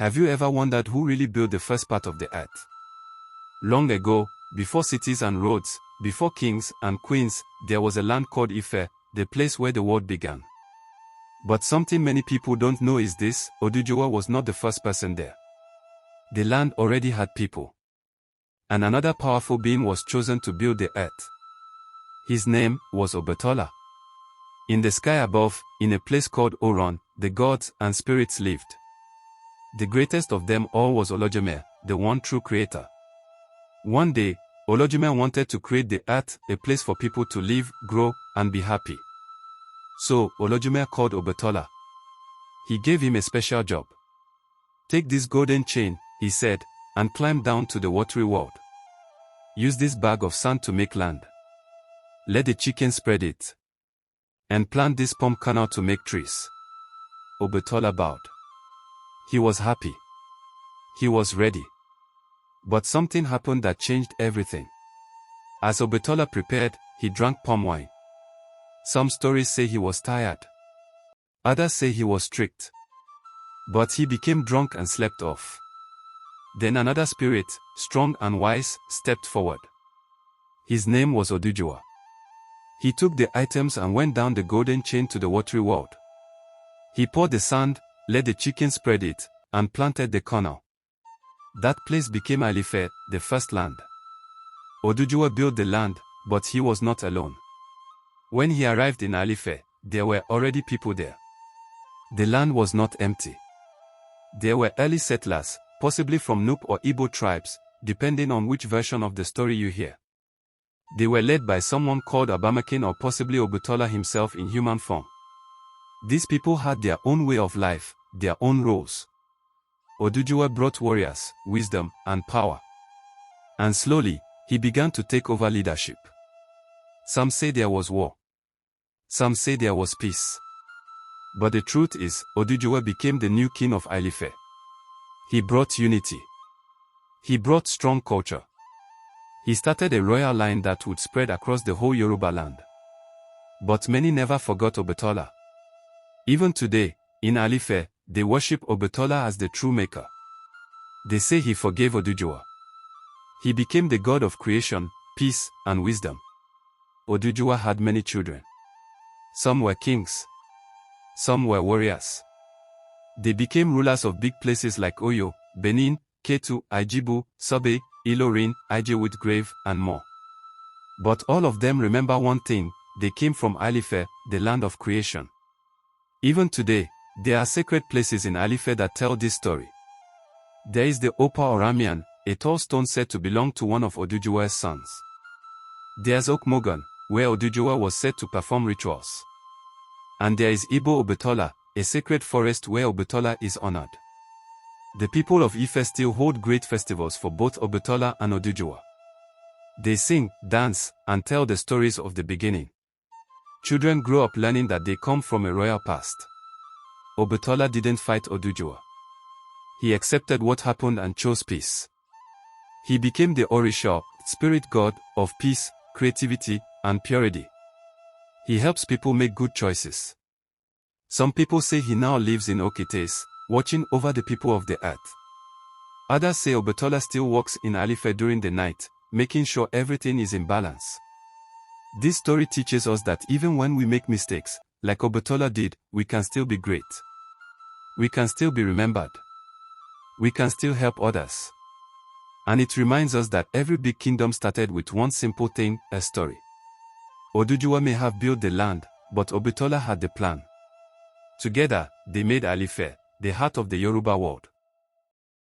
Have you ever wondered who really built the first part of the earth? Long ago, before cities and roads, before kings and queens, there was a land called Ife, the place where the world began. But something many people don't know is this: Oduduwa was not the first person there. The land already had people. And another powerful being was chosen to build the earth. His name was Obatala. In the sky above, in a place called Oron, the gods and spirits lived. The greatest of them all was Olodumare, the one true creator. One day, Olodumare wanted to create the earth, a place for people to live, grow, and be happy. So, Olodumare called Obatala. He gave him a special job. Take this golden chain, he said, and climb down to the watery world. Use this bag of sand to make land. Let the chicken spread it. And plant this palm kernel to make trees. Obatala bowed. He was happy. He was ready. But something happened that changed everything. As Obatala prepared, he drank palm wine. Some stories say he was tired. Others say he was strict. But he became drunk and slept off. Then another spirit, strong and wise, stepped forward. His name was Oduduwa. He took the items and went down the golden chain to the watery world. He poured the sand, let the chicken spread it, and planted the kernel. That place became Ile-Ifẹ, the first land. Oduduwa built the land, but he was not alone. When he arrived in Ile-Ifẹ, there were already people there. The land was not empty. There were early settlers, possibly from Nupe or Igbo tribes, depending on which version of the story you hear. They were led by someone called Abamakin or possibly Obatala himself in human form. These people had their own way of life, their own roles. Oduduwa brought warriors, wisdom, and power. And slowly, he began to take over leadership. Some say there was war. Some say there was peace. But the truth is, Oduduwa became the new king of Ile-Ifẹ. He brought unity. He brought strong culture. He started a royal line that would spread across the whole Yoruba land. But many never forgot Obatala. Even today, in Ile-Ifẹ, they worship Obatala as the true maker. They say he forgave Oduduwa. He became the god of creation, peace, and wisdom. Oduduwa had many children. Some were kings. Some were warriors. They became rulers of big places like Oyo, Benin, Ketu, Ijibu, Sobe, Ilorin, Ijewood Grave, and more. But all of them remember one thing: they came from Ile-Ifẹ, the land of creation. Even today, there are sacred places in Ile-Ifẹ that tell this story. There is the Opa Oramian, a tall stone said to belong to one of Oduduwa's sons. There's Okmogan, where Oduduwa was said to perform rituals. And there is Ibo Obatala, a sacred forest where Obatala is honored. The people of Ife still hold great festivals for both Obatala and Oduduwa. They sing, dance, and tell the stories of the beginning. Children grow up learning that they come from a royal past. Obatala didn't fight Oduduwa. He accepted what happened and chose peace. He became the Orisha, spirit god, of peace, creativity, and purity. He helps people make good choices. Some people say he now lives in Okites, watching over the people of the earth. Others say Obatala still walks in Ile-Ifẹ during the night, making sure everything is in balance. This story teaches us that even when we make mistakes, like Obatala did, we can still be great. We can still be remembered. We can still help others. And it reminds us that every big kingdom started with one simple thing: a story. Oduduwa may have built the land, but Obatala had the plan. Together, they made Ile-Ifẹ, the heart of the Yoruba world.